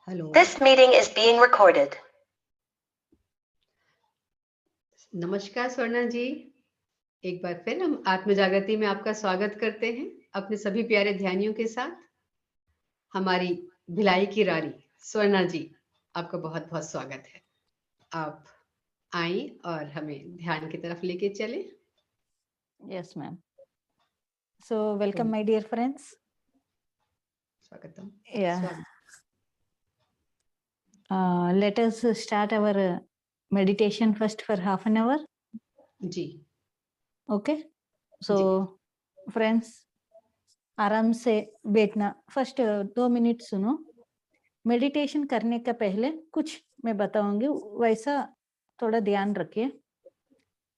Hello. This meeting is being recorded. नमस्कार स्वर्णा जी, एक बार फिर हम आत्म जागृति में आपका स्वागत करते हैं अपने सभी प्यारे ध्यानियों के साथ। हमारी भिलाई की रानी स्वर्णा जी, आपका बहुत बहुत स्वागत है। आप आए और हमें ध्यान की तरफ लेके चले। Yes, ma'am. So, welcome, my dear friends. स्वागतम। Yeah. स्वागत। Let us start our meditation first for half an hour. Ji. Okay. So, friends, आराम से बैठना। फर्स्ट 2 मिनट सुनो। मेडिटेशन करने का पहले कुछ मैं बताऊंगी, वैसा थोड़ा ध्यान रखिए।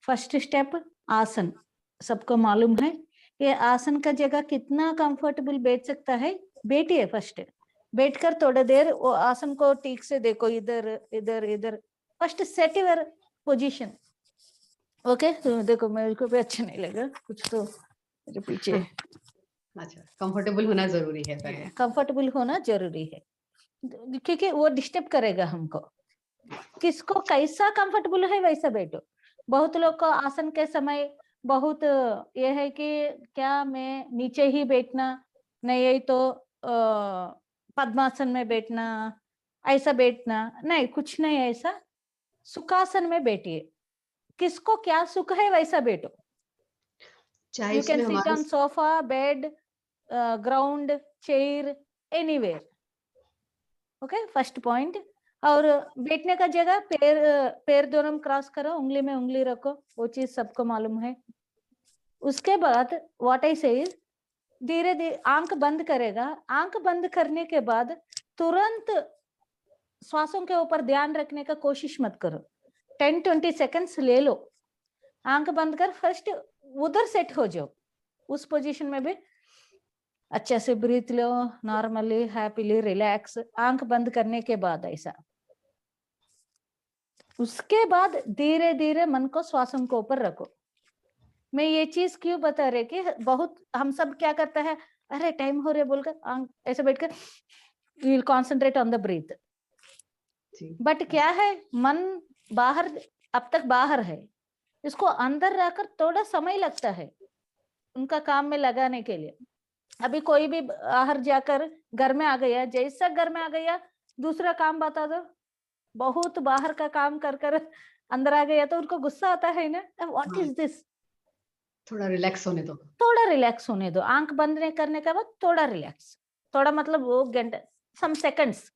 फर्स्ट स्टेप आसन, सबको मालूम है ये आसन का जगह कितना कंफर्टेबल बैठ सकता है। बैठिए, फर्स्ट बैठकर थोड़ा देर वो आसन को ठीक से देखो, इधर इधर इधर। First set your position. Okay, तो देखो मेरे को भी अच्छा नहीं लगा कुछ, तो मेरे पीछे। अच्छा, कंफर्टेबल होना जरूरी है पहले। कंफर्टेबल होना जरूरी है, क्योंकि वो डिस्टर्ब करेगा हमको। किसको कैसा कंफर्टेबल है वैसा बैठो। बहुत लोग को आसन के समय बहुत ये है कि क्या मैं नीचे ही बैठना, नहीं तो पद्मासन में बैठना, ऐसा बैठना नहीं, कुछ नहीं ऐसा। सुखासन में बैठिए, किसको क्या सुख है वैसा बैठो। चाहे यू कैन इसमें सिट हमारे on sofa, bed, ground, chair, anywhere. Okay, first point. और बैठने का जगह पैर दोनों क्रॉस करो, उंगली में उंगली रखो, वो चीज सबको मालूम है। उसके बाद व्हाट आई से, धीरे धीरे आंख बंद करेगा। आंख बंद करने के बाद तुरंत श्वासों के ऊपर ध्यान रखने का कोशिश मत करो। 10-20 सेकंड्स ले लो, आंख बंद कर फर्स्ट उधर सेट हो जाओ, उस पोजीशन में भी अच्छे से ब्रीथ लो, नॉर्मली, हैप्पीली, रिलैक्स। आंख बंद करने के बाद ऐसा, उसके बाद धीरे धीरे मन को श्वासों के ऊपर रखो। मैं ये चीज क्यों बता रहे कि बहुत हम सब क्या करते हैं, अरे टाइम हो रहे बोलकर आंख ऐसे बैठकर will concentrate on the breath. But क्या है, मन बाहर, अब तक बाहर है, इसको अंदर रहकर थोड़ा समय लगता है उनका काम में लगाने के लिए। अभी कोई भी बाहर जाकर घर में आ गया, जैसा घर में आ गया दूसरा काम बता दो, बहुत बाहर का काम कर कर अंदर आ गया तो उनको गुस्सा आता है ना, व्हाट इज दिस। थोड़ा रिलैक्स होने दो, थोड़ा रिलैक्स होने दो। आंख बंद नहीं करने के बाद थोड़ा रिलैक्स, थोड़ा मतलब वो घंटे, सम सेकंड्स।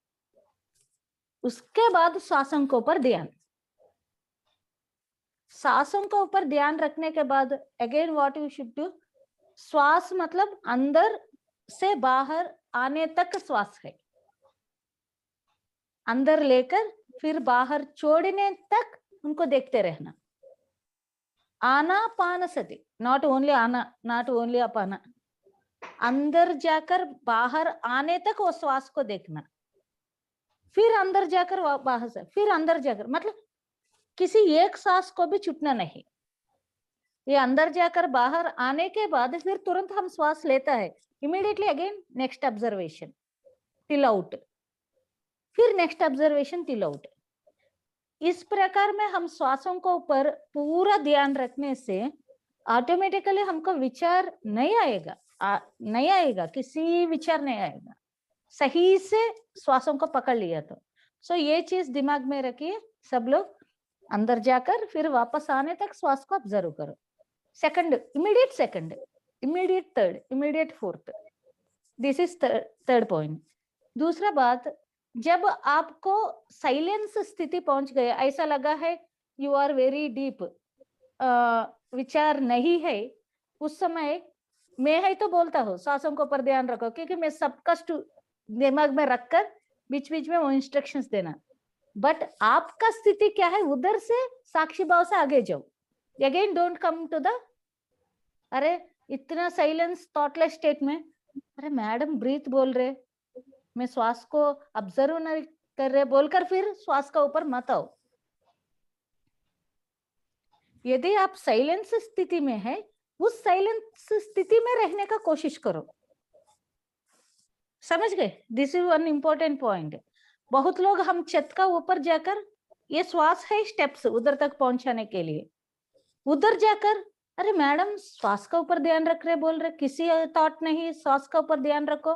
उसके बाद श्वासों के ऊपर ध्यान। सांसों के ऊपर ध्यान रखने के बाद again what you should do, श्वास मतलब अंदर से बाहर आने तक श्वास है, अंदर लेकर फिर बाहर छोड़ने तक उनको देखते रहना। आनापानसति, नॉट ओनली आना, नॉट ओनली अपाना, अंदर जाकर बाहर आने तक वो श्वास को देखना, फिर अंदर जाकर बाहर से फिर अंदर जाकर, मतलब किसी एक सांस को भी छूटना नहीं। ये अंदर जाकर बाहर आने के बाद फिर तुरंत हम श्वास लेता है, immediately again next observation till out, फिर नेक्स्ट ऑब्जर्वेशन टिल आउट। इस प्रकार में हम श्वासों को ऊपर पूरा ध्यान रखने से ऑटोमेटिकली हमको विचार नहीं आएगा, नहीं आएगा, किसी विचार नहीं आएगा, सही से श्वासों को पकड़ लिया तो। सो ये चीज दिमाग में रखिए सब लोग, अंदर जाकर फिर वापस आने तक श्वास को ऑब्जर्व करो। Second, immediate third, immediate fourth, this is third point. दूसरा बात, जब आपको साइलेंस स्थिति पहुंच गया, ऐसा लगा है यू आर वेरी डीप, विचार नहीं है, उस समय मैं है तो बोलता हूँ सांसों को ऊपर ध्यान रखो, क्योंकि मैं सबका दिमाग में रखकर बीच बीच में वो इंस्ट्रक्शंस देना। बट आपका स्थिति क्या है, उधर से साक्षी भाव से आगे जाओ। Again don't come to the, अरे इतना साइलेंस थॉटलेस स्टेट में, अरे मैडम ब्रीथ बोल रहे, मैं श्वास को ऑब्जर्व नहीं कर रहे बोलकर फिर श्वास का ऊपर मत आओ। यदि आप साइलेंस स्थिति में है, उस साइलेंस स्थिति में रहने का कोशिश करो। समझ गए? This is one important point. बहुत लोग हम छत का ऊपर जाकर, ये श्वास है स्टेप्स उधर तक पहुंचाने के लिए, उधर जाकर अरे मैडम श्वास का ऊपर ध्यान रख रहे बोल रहे, किसी थॉट नहीं, श्वास का ऊपर ध्यान रखो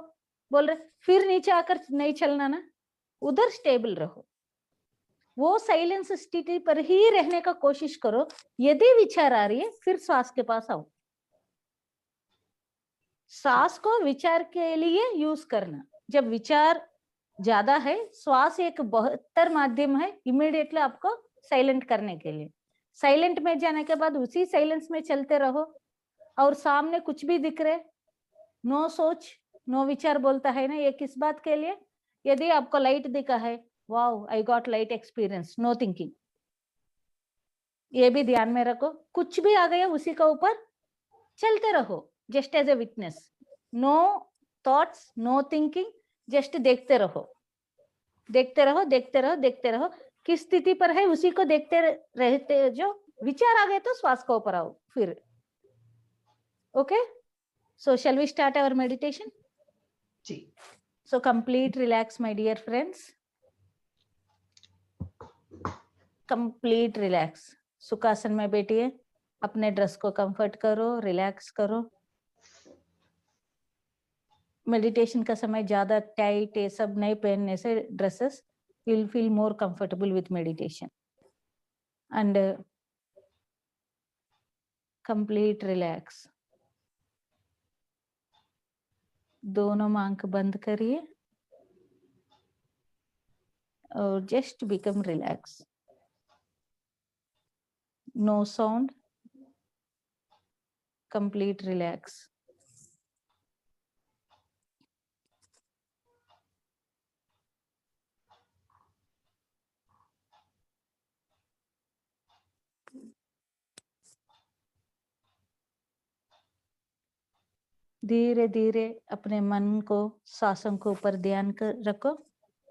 बोल रहे, फिर नीचे आकर नहीं चलना ना, उधर स्टेबल रहो, वो साइलेंस स्थिति पर ही रहने का कोशिश करो। यदि विचार आ रही है फिर श्वास के पास आओ, श्वास को विचार के लिए यूज करना। जब विचार ज्यादा है, श्वास एक बेहतर माध्यम है इमीडिएटली आपको साइलेंट करने के लिए। साइलेंट में जाने के बाद उसी साइलेंस में चलते रहो, और सामने कुछ भी दिख रहे, नो सोच नो विचार बोलता है ना, ये किस बात के लिए? यदि आपको लाइट दिखा है, wow I got light experience, no thinking, ये भी ध्यान में रखो। कुछ भी आ गया उसी का ऊपर चलते रहो, just as a witness, no thoughts no thinking, just देखते रहो, देखते रहो, देखते रहो, देखते रहो, किस स्थिति पर है उसी को देखते रहते। जो विचार आ गए तो श्वास को ऊपर आओ फिर। Okay, so shall we start our meditation? जी। So complete relax my dear friends, complete relax। सुखासन में बैठिए, अपने ड्रेस को कंफर्ट करो, रिलैक्स करो। मेडिटेशन का समय ज्यादा टाइट ये सब नहीं पहनने से dresses, you will feel more comfortable with meditation and complete relax। दोनों आंख बंद करिए और just become relax, no sound, complete relax। धीरे धीरे अपने मन को सांसों के ऊपर ध्यान कर रखो,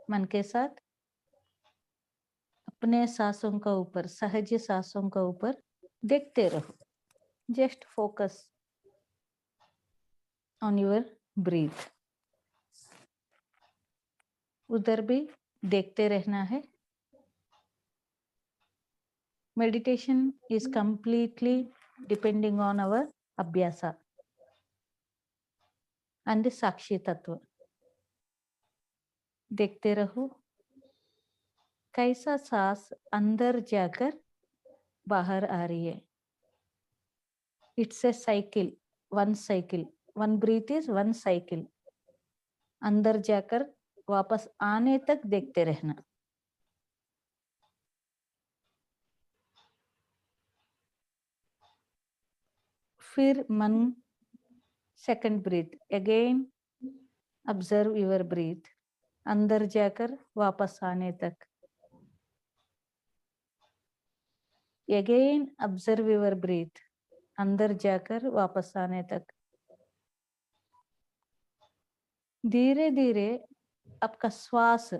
मन के साथ अपने सांसों का ऊपर, सहज सांसों का ऊपर देखते रहो, just focus on your breathe, उधर भी देखते रहना है। Meditation is completely depending on our अभ्यासा एंड साक्षी तत्व। देखते रहो कैसा सांस अंदर जाकर बाहर आ रही है। It's a cycle, one breath is one cycle. अंदर जाकर वापस आने तक देखते रहना। फिर मन, second breath, again observe your breath, अंदर जाकर वापस आने तक। अगेन ऑब्जर्व योर ब्रीथ, अंदर जाकर वापस आने तक। धीरे धीरे आपका श्वास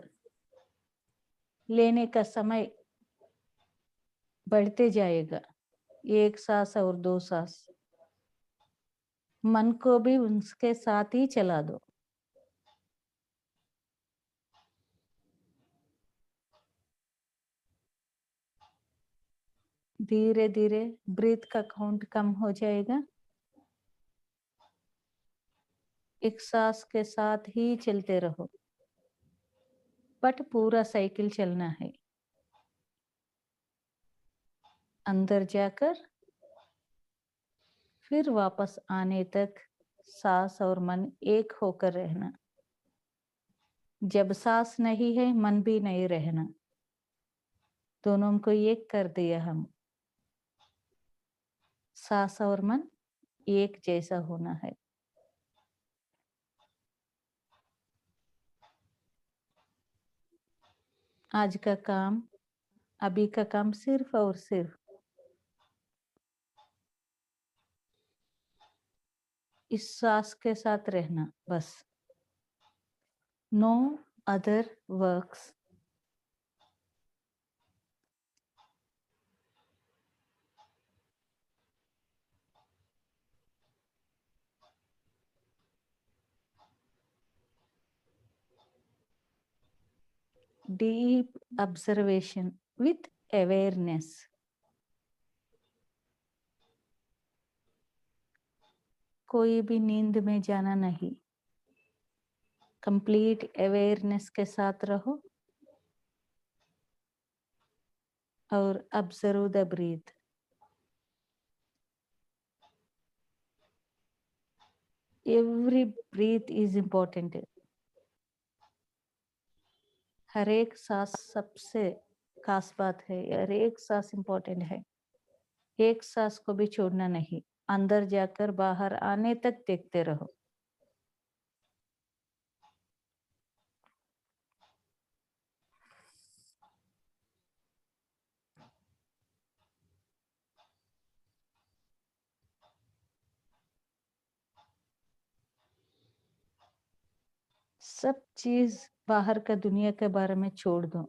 लेने का समय बढ़ते जाएगा, एक सांस और दो सांस। मन को भी उसके साथ ही चला दो। धीरे धीरे ब्रीथ का काउंट कम हो जाएगा, एक सांस के साथ ही चलते रहो, बट पूरा साइकिल चलना है। अंदर जाकर फिर वापस आने तक सांस और मन एक होकर रहना। जब सांस नहीं है मन भी नहीं रहना, दोनों को एक कर दिया हम। सांस और मन एक जैसा होना है। आज का काम, अभी का काम सिर्फ और सिर्फ इस सांस के साथ रहना, बस। No other works. deep observation with awareness. कोई भी नींद में जाना नहीं, कंप्लीट अवेयरनेस के साथ रहो और observe the breath. Every breath is important. हर एक सांस सबसे खास बात है, हर एक सांस इम्पोर्टेंट है. एक सांस को भी छोड़ना नहीं, अंदर जाकर बाहर आने तक देखते रहो. सब चीज बाहर का दुनिया के बारे में छोड़ दो.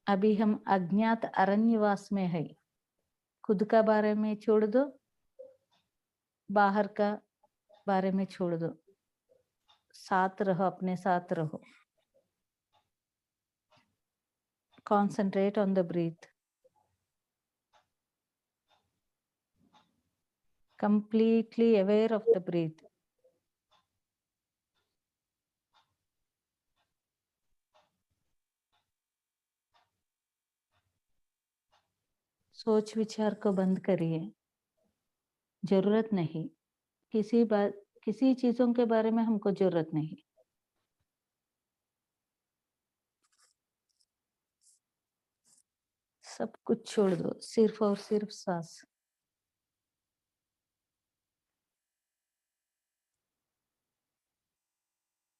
अभी हम अज्ञात अरण्यवास में है. खुद का बारे में छोड़ दो, बाहर का बारे में छोड़ दो. साथ रहो, अपने साथ रहो. Concentrate on the breath. Completely aware of the breath. सोच विचार को बंद करिए. जरूरत नहीं, किसी चीजों के बारे में हमको जरूरत नहीं. सब कुछ छोड़ दो, सिर्फ और सिर्फ सांस.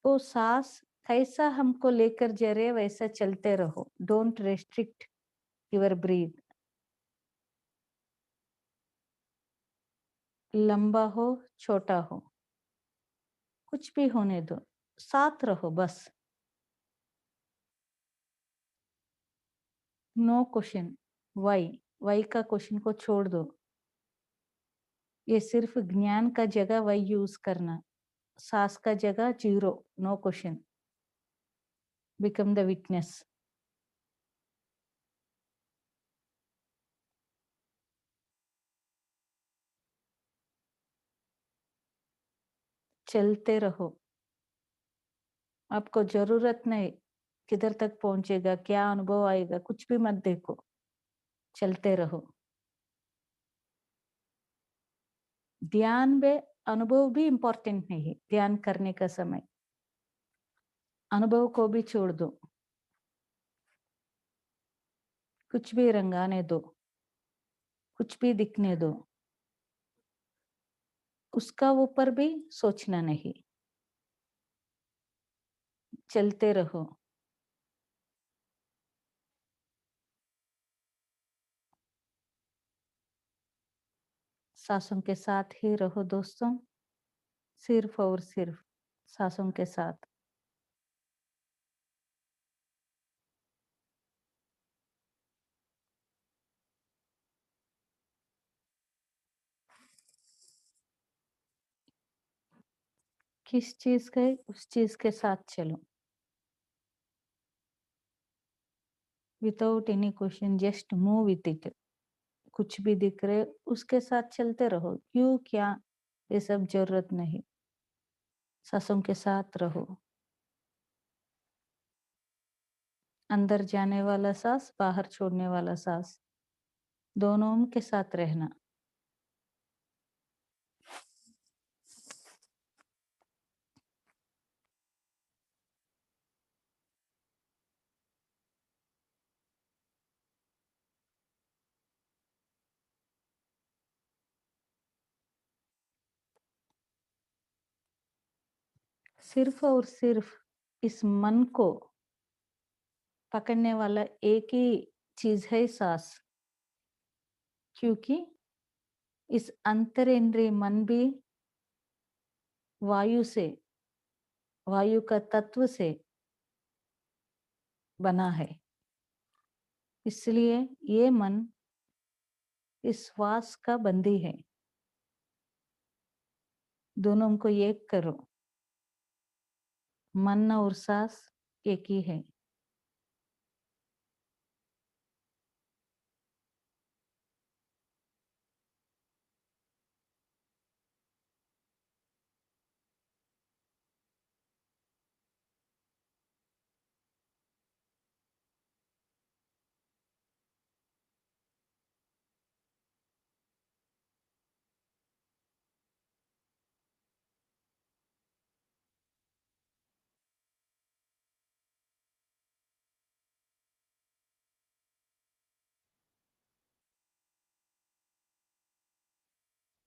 वो सांस कैसा हमको लेकर जा रहे वैसा चलते रहो. Don't restrict your breathe. लंबा हो, छोटा हो, कुछ भी होने दो, साथ रहो बस. नो क्वेश्चन वाई का क्वेश्चन को छोड़ दो. ये सिर्फ ज्ञान का जगह वाई यूज करना. सांस का जगह zero. No question. Become the witness. चलते रहो. आपको जरूरत नहीं किधर तक पहुंचेगा, क्या अनुभव आएगा, कुछ भी मत देखो. चलते रहो. ध्यान में अनुभव भी इम्पोर्टेंट नहीं है. ध्यान करने का समय अनुभव को भी छोड़ दो. कुछ भी रंगाने दो, कुछ भी दिखने दो, उसका ऊपर भी सोचना नहीं. चलते रहो. सांसों के साथ ही रहो दोस्तों, सिर्फ और सिर्फ सांसों के साथ. किस चीज का है उस चीज के साथ चलो. Without any question, just move with it. कुछ भी दिख रहे उसके साथ चलते रहो. क्यों क्या ये सब जरूरत नहीं. सांसों के साथ रहो. अंदर जाने वाला सांस, बाहर छोड़ने वाला सांस, दोनों के साथ रहना. सिर्फ और सिर्फ इस मन को पकड़ने वाला एक ही चीज है सांस. क्योंकि इस अंतरेंद्रिय मन भी वायु से, वायु का तत्व से बना है. इसलिए ये मन इस श्वास का बंदी है. दोनों को एक करो. मन और सांस एक ही है.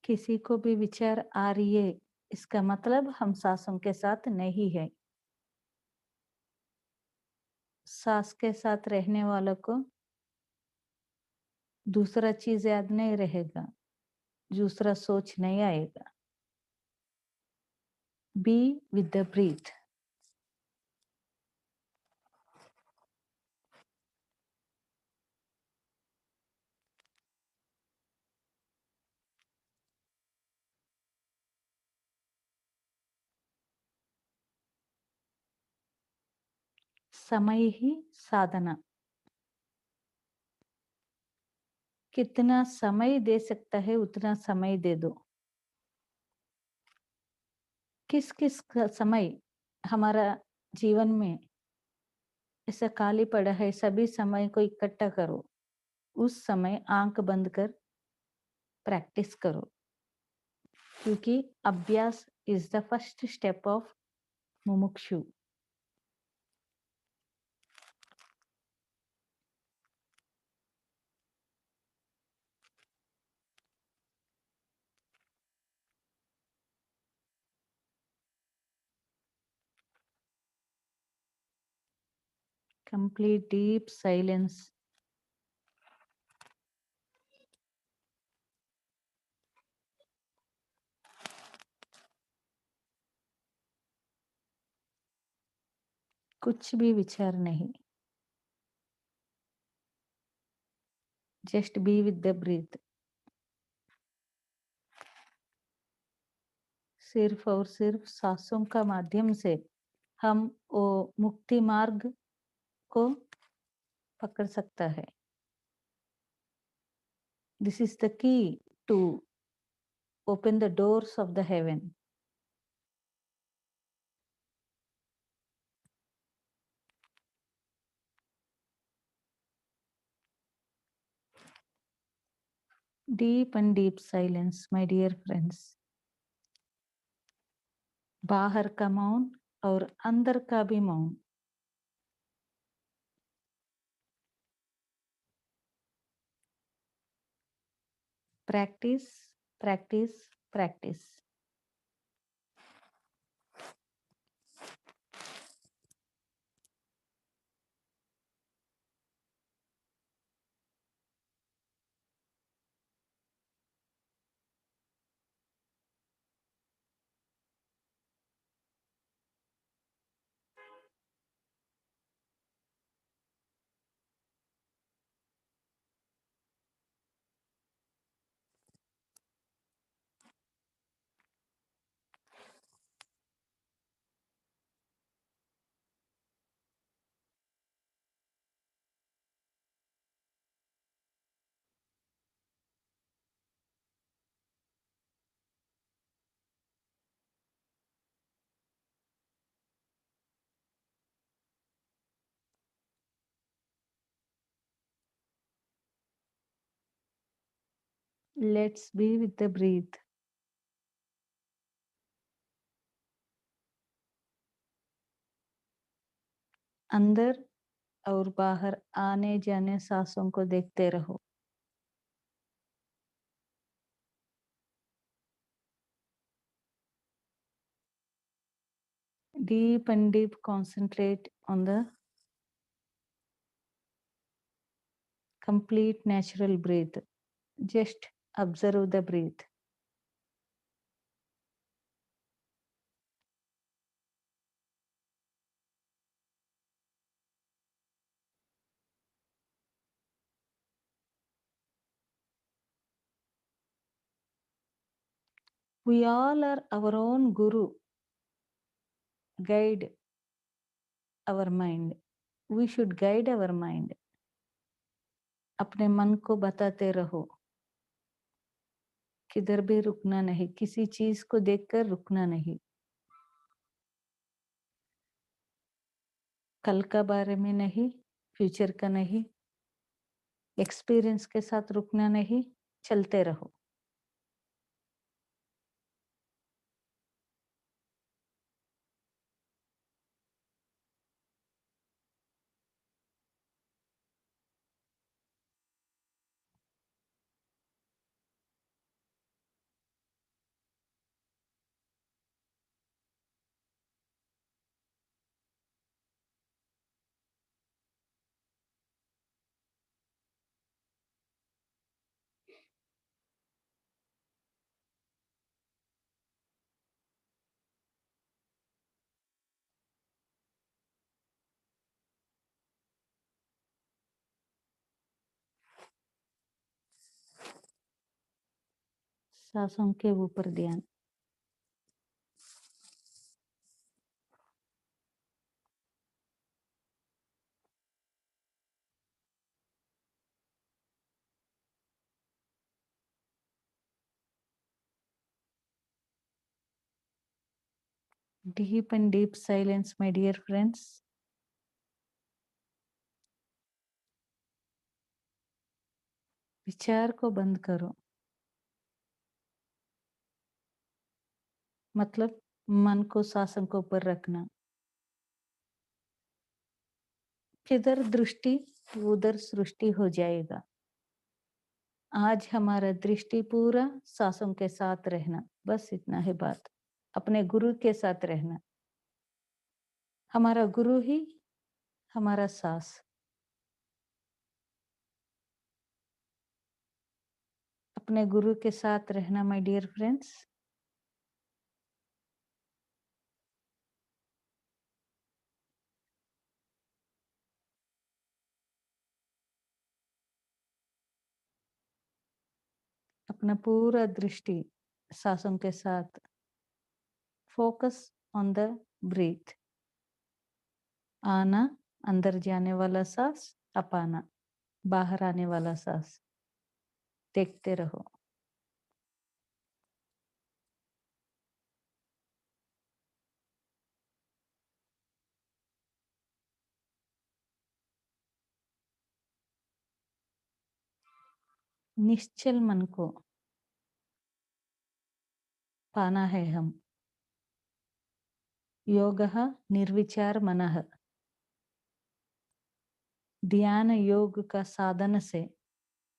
किसी को भी विचार आ रही है, इसका मतलब हम सांसों के साथ नहीं है। सांस के साथ रहने वालों को दूसरा चीज याद नहीं रहेगा, दूसरा सोच नहीं आएगा। Be with the breath. समय ही साधना। कितना समय दे सकता है उतना समय दे दो। किस किस समय हमारा जीवन में ऐसा खाली पड़ा है, सभी समय को इकट्ठा करो, उस समय आंख बंद कर प्रैक्टिस करो, क्योंकि अभ्यास is the first step of मुमुक्षु। Complete deep silence. कुछ भी विचार नहीं, just be with the breath. सिर्फ और सिर्फ सांसों का माध्यम से हम वो मुक्ति मार्ग को पकड़ सकता है। This is the key to open the doors of the heaven. Deep and deep silence my dear friends. बाहर का मौन और अंदर का भी मौन। Practice practice practice. Let's be with the breath. अंदर और बाहर आने जाने सांसों को देखते रहो। Deep and deep concentrate on the complete natural breath. Just observe the breath. We all are our own guru. Guide our mind. We should guide our mind. अपने मन को बताते रहो, किधर भी रुकना नहीं, किसी चीज को देखकर रुकना नहीं। कल का बारे में नहीं, फ्यूचर का नहीं, एक्सपीरियंस के साथ रुकना नहीं, चलते रहो। सांसों के ऊपर ध्यान। Deep and deep silence, my dear friends. विचार को बंद करो, मतलब मन को सांसों के ऊपर रखना। किधर दृष्टि उधर सृष्टि हो जाएगा। आज हमारा दृष्टि पूरा सांसों के साथ रहना, बस इतना है बात। अपने गुरु के साथ रहना। हमारा गुरु ही हमारा सांस। अपने गुरु के साथ रहना, माय डियर फ्रेंड्स। अपना पूरा दृष्टि सांसों के साथ। Focus on the breath. आना अंदर जाने वाला सांस, अपाना बाहर आने वाला सांस। देखते रहो। निश्चल मन को पाना है हम। योगः निर्विचार मनः। ध्यान योग का साधन से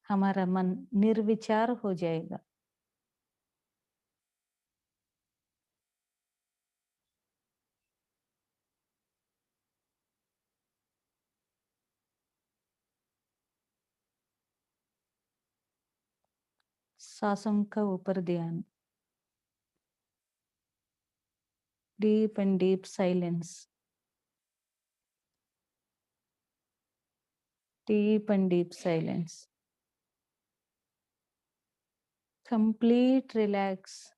हमारा मन निर्विचार हो जाएगा। सांसों का ऊपर ध्यान। Deep and deep silence. Deep and deep silence. Complete relax.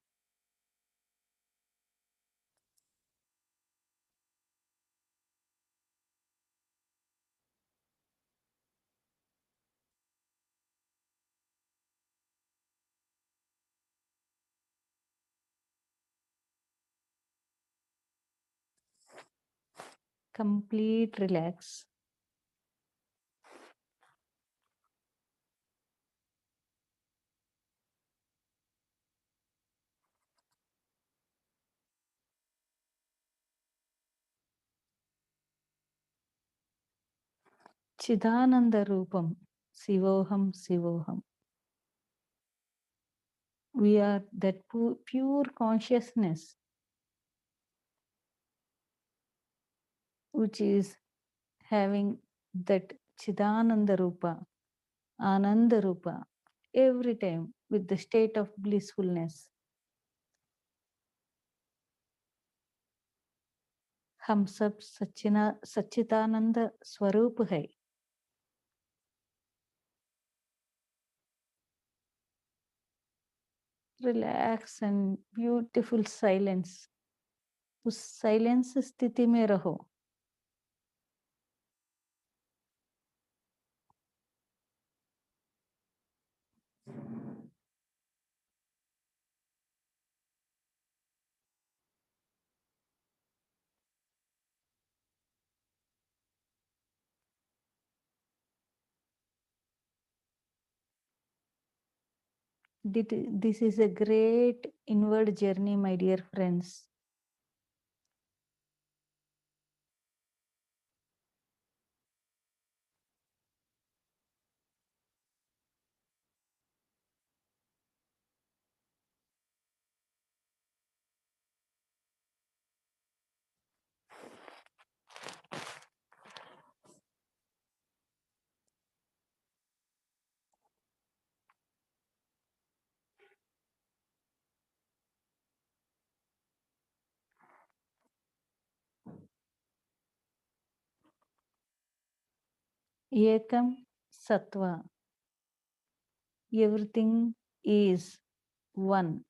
Complete relax. Chidananda Rupam. Sivoham Sivoham. We are that pure consciousness which is having that Chidananda Rupa, Ananda Rupa, every time with the state of blissfulness. हम सब सच्चिदानंद स्वरूप है। Relax and beautiful silence. उस silence स्थिति में रहो। This is a great inward journey, my dear friends. Ekam Sattva. Everything is one.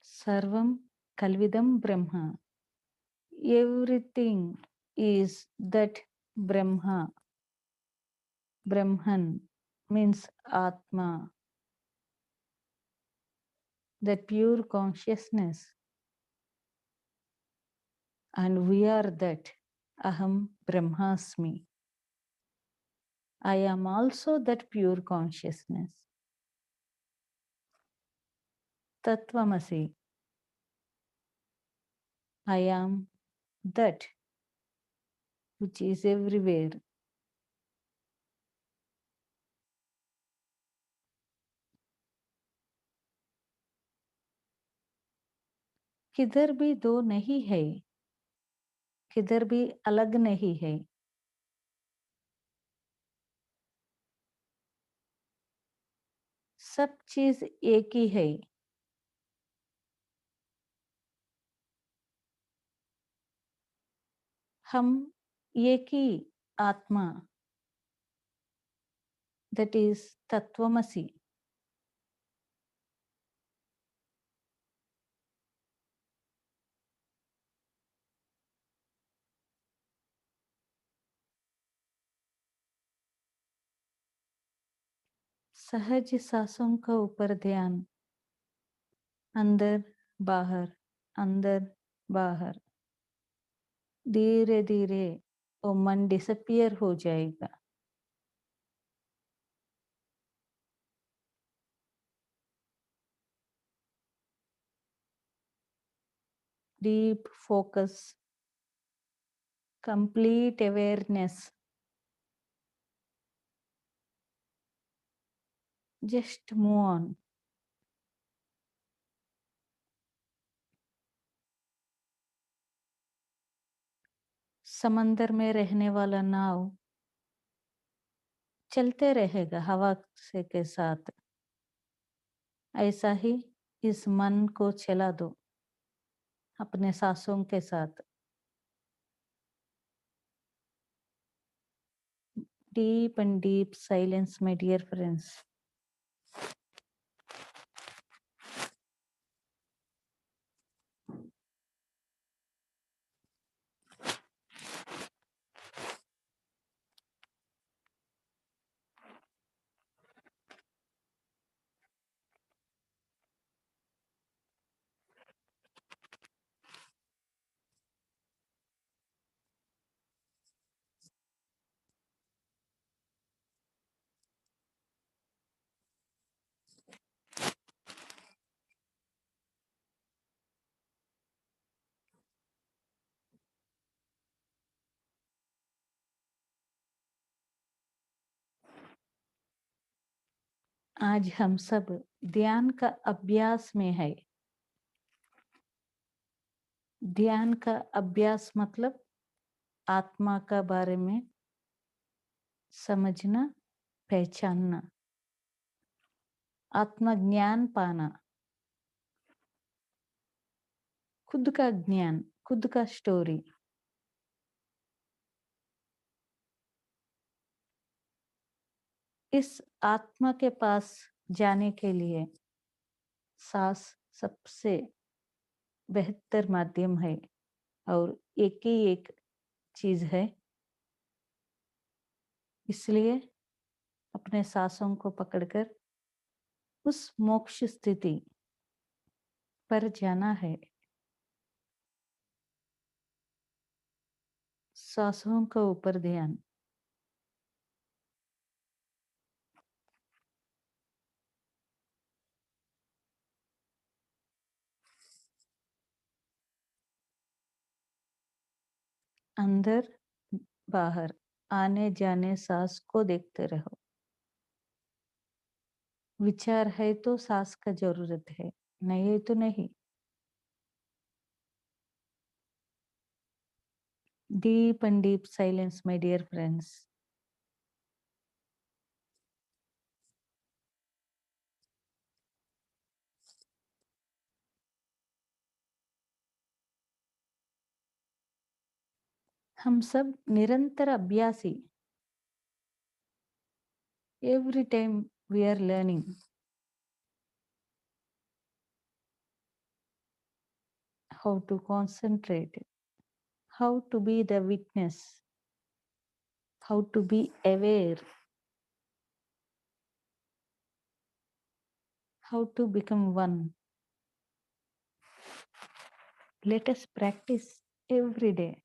Sarvam Kalvidam Brahma. Everything is that Brahma. Brahman means Atma, that pure consciousness. And we are that. Aham Brahmasmi. I am also that pure consciousness. Tattvamasi. I am that which is everywhere. किधर भी दो नहीं है, किधर भी अलग नहीं है. सब चीज एक ही है. हम एक ही आत्मा, that is Tattvamasi. सहज सांसों का ऊपर ध्यान, अंदर बाहर. धीरे धीरे वो मन डिसअपियर हो जाएगा. Deep focus, complete awareness. Just move on. समंदर में रहने वाला नाव चलते रहेगा हवा से के साथ. ऐसा ही इस मन को चला दो अपने सांसों के साथ. Deep and deep silence, my dear friends. आज हम सब ध्यान का अभ्यास में है. ध्यान का अभ्यास मतलब आत्मा का बारे में समझना, पहचानना, आत्मज्ञान पाना, खुद का ज्ञान, खुद का स्टोरी. इस आत्मा के पास जाने के लिए सांस सबसे बेहतर माध्यम है और एक ही एक चीज है. इसलिए अपने सांसों को पकड़कर उस मोक्ष स्थिति पर जाना है. सांसों का ऊपर ध्यान. अंदर बाहर आने जाने सांस को देखते रहो. विचार है तो सांस का जरूरत है, नहीं है तो नहीं. Deep and deep silence, my dear friends. हम सब निरंतर अभ्यासी. Every time we are learning how to concentrate, how to be the witness, how to be aware, how to become one. Let us practice every day.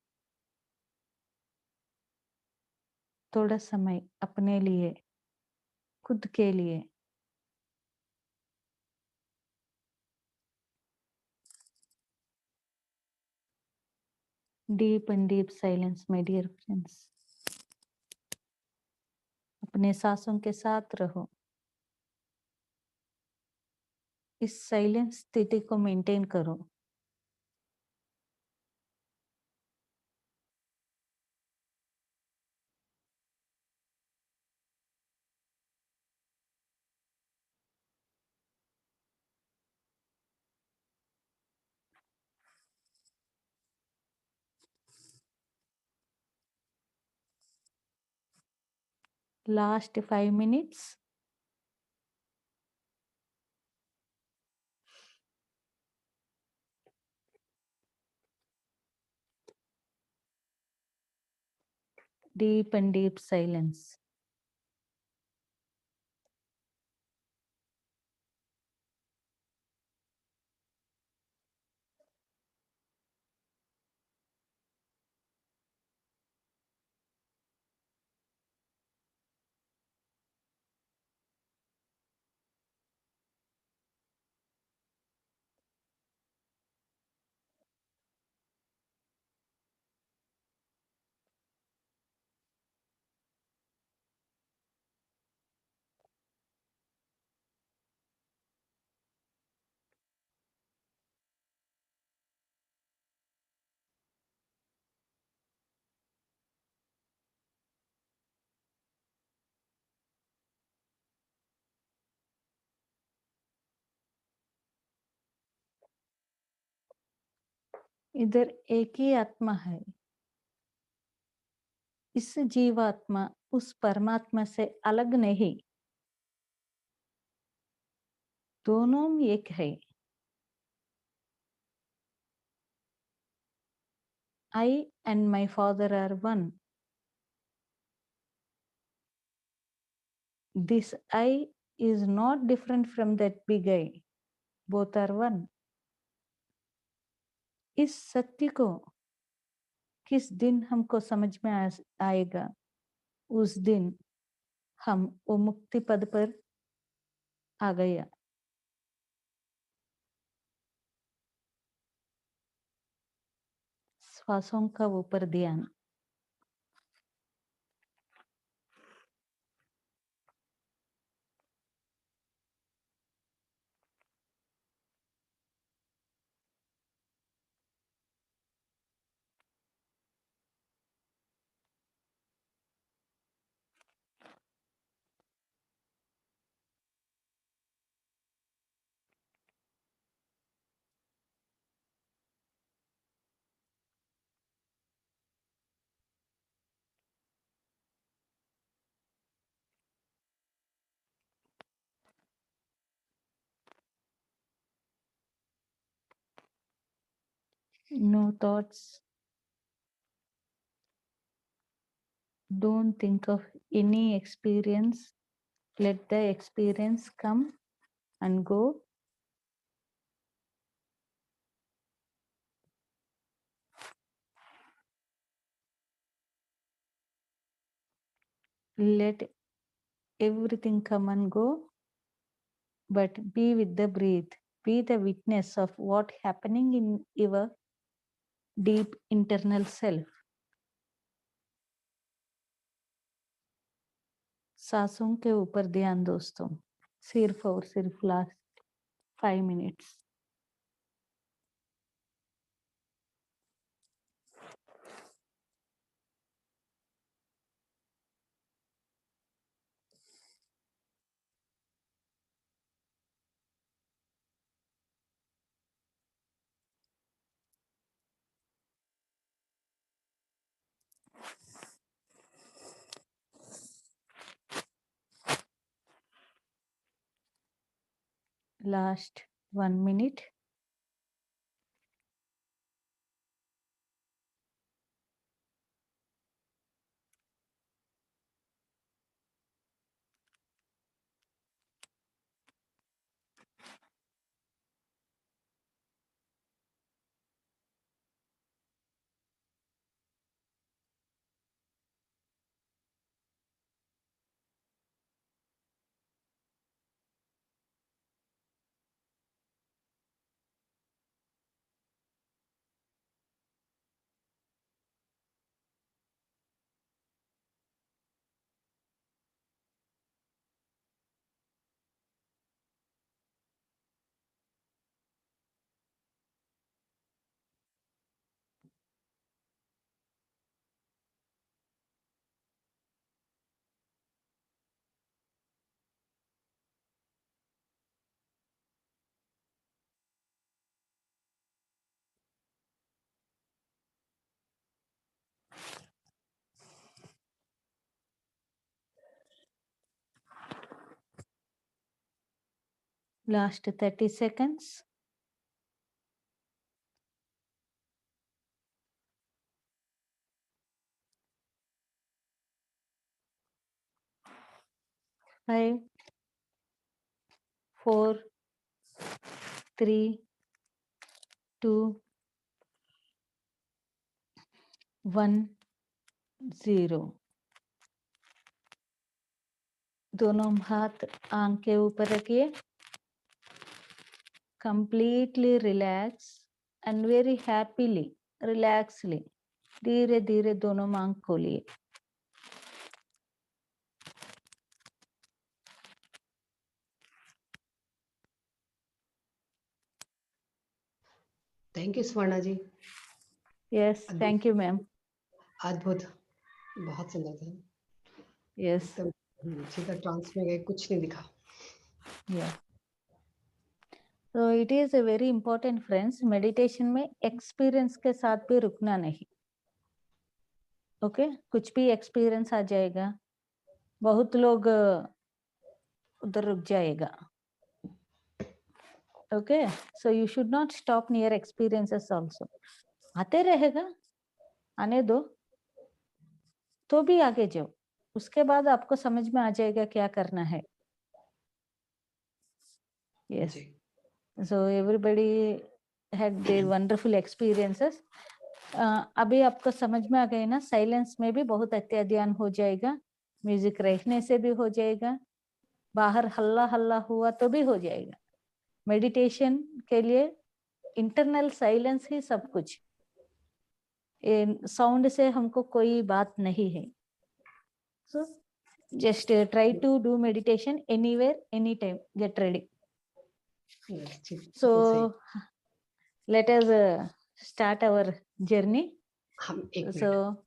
थोड़ा समय अपने लिए, खुद के लिए. Deep and deep silence, my dear friends. अपने सांसों के साथ रहो. इस साइलेंस स्थिति को मेंटेन करो. Last 5 minutes. Deep and deep silence. इधर एक ही आत्मा है. इस जीवात्मा उस परमात्मा से अलग नहीं. दोनों एक है. I and my Father are one. This I is not different from that big I. Both are one. इस सत्य को किस दिन हमको समझ में आएगा, उस दिन हम वो मुक्ति पद पर आ गया. श्वासों का ऊपर ध्यान. No thoughts. Don't think of any experience. Let the experience come and go. Let everything come and go, but be with the breath. Be the witness of what happening in your deep internal self. सांसों के ऊपर ध्यान दोस्तों, सिर्फ और सिर्फ last 5 minutes. Last 1 minute. Last 30 seconds. Five, 4, 3, 2, 1, 0. दोनों हाथ आंख के ऊपर रखिए. Completely relax and very happily, relaxedly. धीरे धीरे दोनों आंख खोलिए. Thank you Swarna ji. Yes, thank you, ma'am. अद्भुत, बहुत सुंदर था. Yes, एकदम सीधा ट्रांस में गए, कुछ नहीं दिखा. yeah. So it is a very important, friends. Meditation में experience के साथ भी रुकना नहीं. Okay, कुछ भी experience आ जाएगा, बहुत लोग उधर रुक जाएगा. Okay, so you should not stop near experiences also. आते रहेगा, आने दो, तो भी आगे जाओ. उसके बाद आपको समझ में आ जाएगा क्या करना है. Yes. Ji. So everybody had their wonderful experiences. अभी आपको समझ में आ गए ना, साइलेंस में भी बहुत अच्छा ध्यान हो जाएगा. म्यूजिक रखने से भी हो जाएगा. बाहर हल्ला हल्ला हुआ तो भी हो जाएगा. मेडिटेशन के लिए इंटरनल साइलेंस ही सब कुछ. साउंड से हमको कोई बात नहीं है. So just try to do meditation anywhere, anytime. Get ready. Yes, जी, बिल्कुल सही. So let us start our journey. हम एक मिनट. So